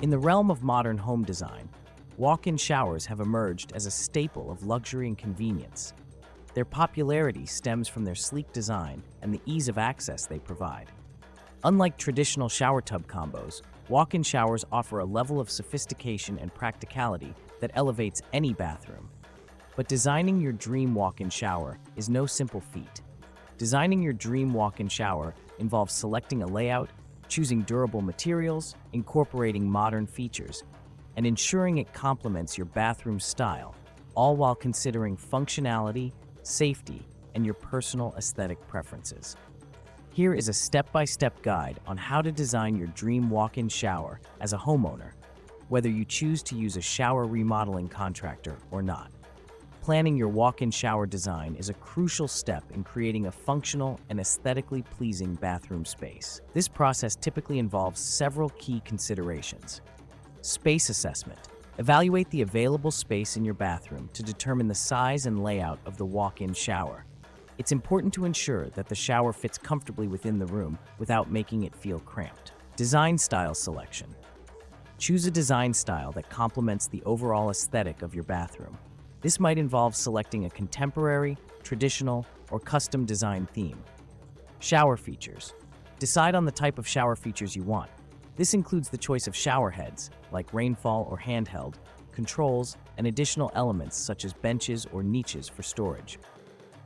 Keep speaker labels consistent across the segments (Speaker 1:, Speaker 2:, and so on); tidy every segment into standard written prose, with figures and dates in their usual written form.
Speaker 1: In the realm of modern home design, walk-in showers have emerged as a staple of luxury and convenience. Their popularity stems from their sleek design and the ease of access they provide. Unlike traditional shower tub combos, walk-in showers offer a level of sophistication and practicality that elevates any bathroom. But designing your dream walk-in shower is no simple feat. Designing your dream walk-in shower involves selecting a layout, choosing durable materials, incorporating modern features, and ensuring it complements your bathroom style, all while considering functionality, safety, and your personal aesthetic preferences. Here is a step-by-step guide on how to design your dream walk-in shower as a homeowner, whether you choose to use a shower remodeling contractor or not. Planning your walk-in shower design is a crucial step in creating a functional and aesthetically pleasing bathroom space. This process typically involves several key considerations. Space assessment. Evaluate the available space in your bathroom to determine the size and layout of the walk-in shower. It's important to ensure that the shower fits comfortably within the room without making it feel cramped. Design style selection. Choose a design style that complements the overall aesthetic of your bathroom. This might involve selecting a contemporary, traditional, or custom design theme. Shower features. Decide on the type of shower features you want. This includes the choice of shower heads, like rainfall or handheld, controls, and additional elements such as benches or niches for storage.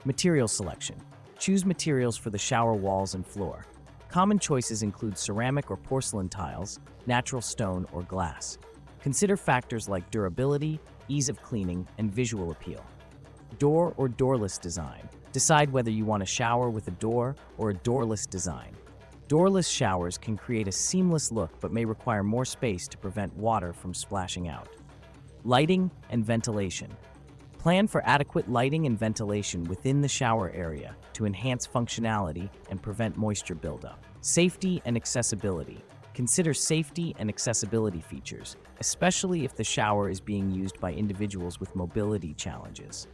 Speaker 1: Material selection. Choose materials for the shower walls and floor. Common choices include ceramic or porcelain tiles, natural stone, or glass. Consider factors like durability, ease of cleaning, and visual appeal. Door or doorless design. Decide whether you want a shower with a door or a doorless design. Doorless showers can create a seamless look but may require more space to prevent water from splashing out. Lighting and ventilation. Plan for adequate lighting and ventilation within the shower area to enhance functionality and prevent moisture buildup. Safety and accessibility. Consider safety and accessibility features, especially if the shower is being used by individuals with mobility challenges.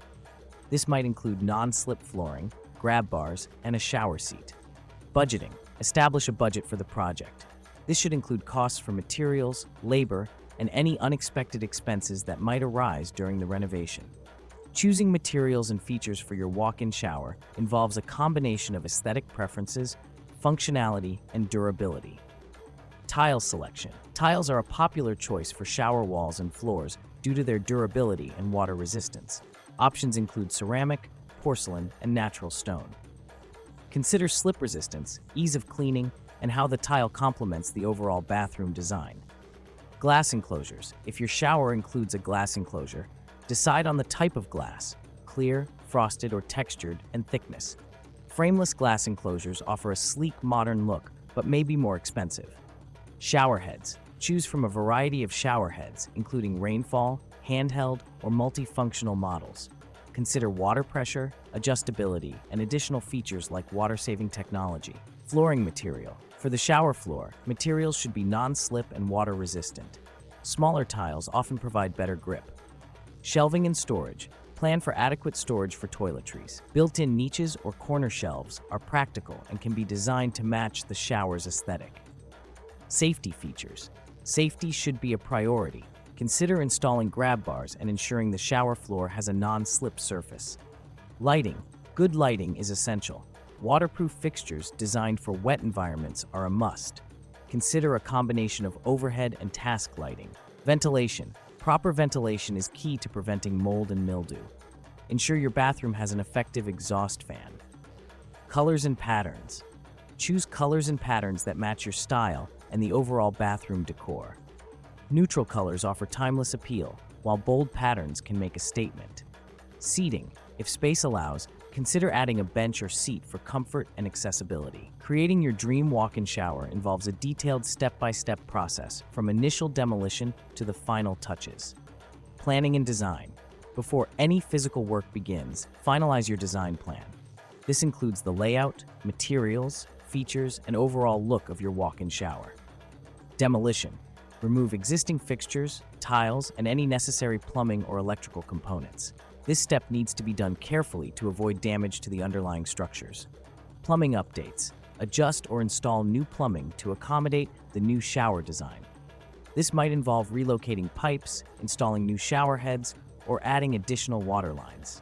Speaker 1: This might include non-slip flooring, grab bars, and a shower seat. Budgeting. Establish a budget for the project. This should include costs for materials, labor, and any unexpected expenses that might arise during the renovation. Choosing materials and features for your walk-in shower involves a combination of aesthetic preferences, functionality, and durability. Tile selection. Tiles are a popular choice for shower walls and floors due to their durability and water resistance. Options include ceramic, porcelain, and natural stone. Consider slip resistance, ease of cleaning, and how the tile complements the overall bathroom design. Glass enclosures. If your shower includes a glass enclosure, decide on the type of glass, clear, frosted, or textured, and thickness. Frameless glass enclosures offer a sleek, modern look, but may be more expensive. Shower heads. Choose from a variety of shower heads, including rainfall, handheld, or multifunctional models. Consider water pressure, adjustability, and additional features like water-saving technology. Flooring material. For the shower floor, materials should be non-slip and water-resistant. Smaller tiles often provide better grip. Shelving and storage. Plan for adequate storage for toiletries. Built-in niches or corner shelves are practical and can be designed to match the shower's aesthetic. Safety features. Safety should be a priority. Consider installing grab bars and ensuring the shower floor has a non-slip surface. Lighting. Good lighting is essential. Waterproof fixtures designed for wet environments are a must. Consider a combination of overhead and task lighting. Ventilation. Proper ventilation is key to preventing mold and mildew. Ensure your bathroom has an effective exhaust fan. Colors and patterns. Choose colors and patterns that match your style and the overall bathroom decor. Neutral colors offer timeless appeal, while bold patterns can make a statement. Seating. If space allows, consider adding a bench or seat for comfort and accessibility. Creating your dream walk-in shower involves a detailed step-by-step process, from initial demolition to the final touches. Planning and design. Before any physical work begins, finalize your design plan. This includes the layout, materials, features, and overall look of your walk-in shower. Demolition. Remove existing fixtures, tiles, and any necessary plumbing or electrical components. This step needs to be done carefully to avoid damage to the underlying structures. Plumbing updates. Adjust or install new plumbing to accommodate the new shower design. This might involve relocating pipes, installing new shower heads, or adding additional water lines.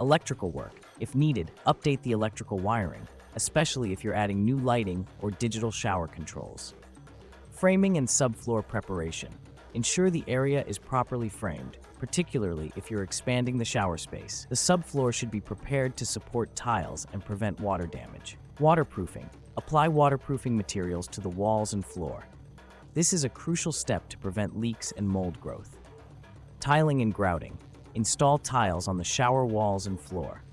Speaker 1: Electrical work. If needed, update the electrical wiring, especially if you're adding new lighting or digital shower controls. Framing and subfloor preparation. Ensure the area is properly framed, particularly if you're expanding the shower space. The subfloor should be prepared to support tiles and prevent water damage. Waterproofing. Apply waterproofing materials to the walls and floor. This is a crucial step to prevent leaks and mold growth. Tiling and grouting. Install tiles on the shower walls and floor.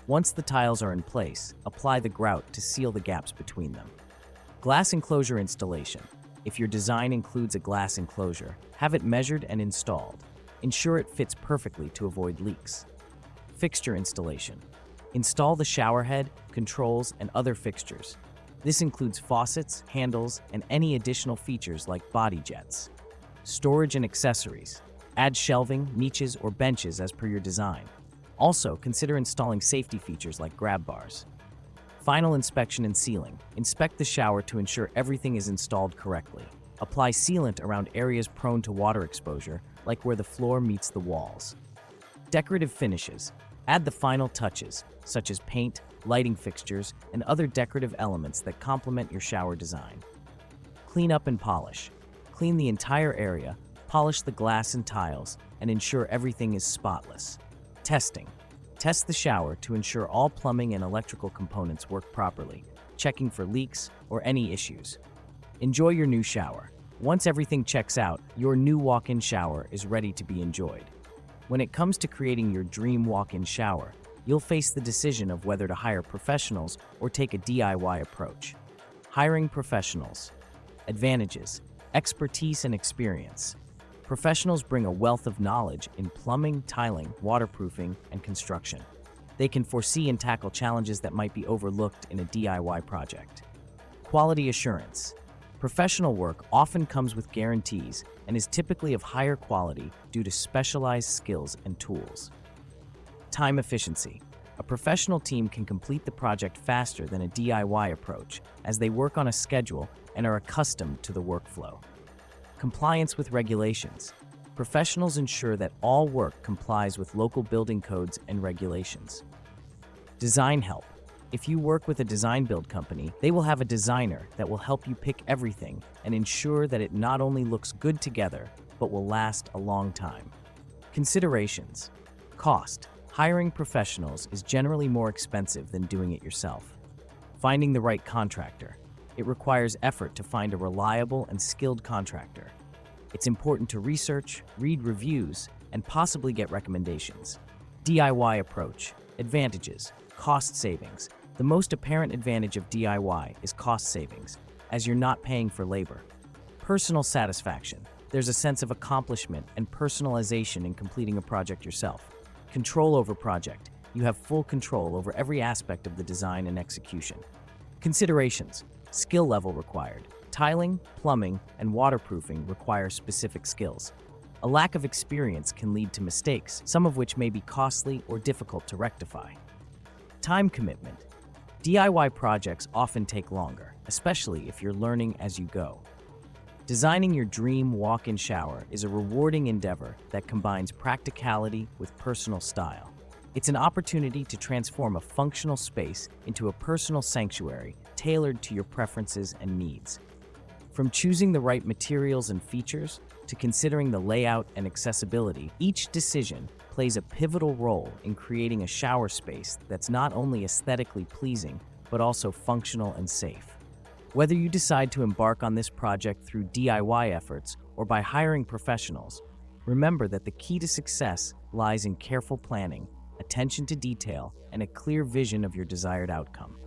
Speaker 1: Once the tiles are in place, apply the grout to seal the gaps between them. Glass enclosure installation. If your design includes a glass enclosure, have it measured and installed. Ensure it fits perfectly to avoid leaks. Fixture installation. Install the shower head, controls, and other fixtures. This includes faucets, handles, and any additional features like body jets. Storage and accessories. Add shelving, niches, or benches as per your design. Also, consider installing safety features like grab bars. Final inspection and sealing. Inspect the shower to ensure everything is installed correctly. Apply sealant around areas prone to water exposure, like where the floor meets the walls. Decorative finishes. Add the final touches, such as paint, lighting fixtures, and other decorative elements that complement your shower design. Clean up and polish. Clean the entire area, polish the glass and tiles, and ensure everything is spotless. Testing. Test the shower to ensure all plumbing and electrical components work properly, checking for leaks or any issues. Enjoy your new shower. Once everything checks out, your new walk-in shower is ready to be enjoyed. When it comes to creating your dream walk-in shower, you'll face the decision of whether to hire professionals or take a DIY approach. Hiring professionals. Advantages: expertise and experience. Professionals bring a wealth of knowledge in plumbing, tiling, waterproofing, and construction. They can foresee and tackle challenges that might be overlooked in a DIY project. Quality assurance. Professional work often comes with guarantees and is typically of higher quality due to specialized skills and tools. Time efficiency. A professional team can complete the project faster than a DIY approach, as they work on a schedule and are accustomed to the workflow. Compliance with regulations. Professionals ensure that all work complies with local building codes and regulations. Design help. If you work with a design build company, they will have a designer that will help you pick everything and ensure that it not only looks good together, but will last a long time. Considerations. Cost. Hiring professionals is generally more expensive than doing it yourself. Finding the right contractor. It requires effort to find a reliable and skilled contractor. It's important to research, read reviews, and possibly get recommendations. DIY approach. Advantages. Cost savings. The most apparent advantage of DIY is cost savings, as you're not paying for labor. Personal satisfaction. There's a sense of accomplishment and personalization in completing a project yourself. Control over project. You have full control over every aspect of the design and execution. Considerations. Skill level required. Tiling, plumbing, and waterproofing require specific skills. A lack of experience can lead to mistakes, some of which may be costly or difficult to rectify. Time commitment. DIY projects often take longer, especially if you're learning as you go. Designing your dream walk-in shower is a rewarding endeavor that combines practicality with personal style. It's an opportunity to transform a functional space into a personal sanctuary tailored to your preferences and needs. From choosing the right materials and features to considering the layout and accessibility, each decision plays a pivotal role in creating a shower space that's not only aesthetically pleasing, but also functional and safe. Whether you decide to embark on this project through DIY efforts or by hiring professionals, remember that the key to success lies in careful planning, attention to detail, and a clear vision of your desired outcome.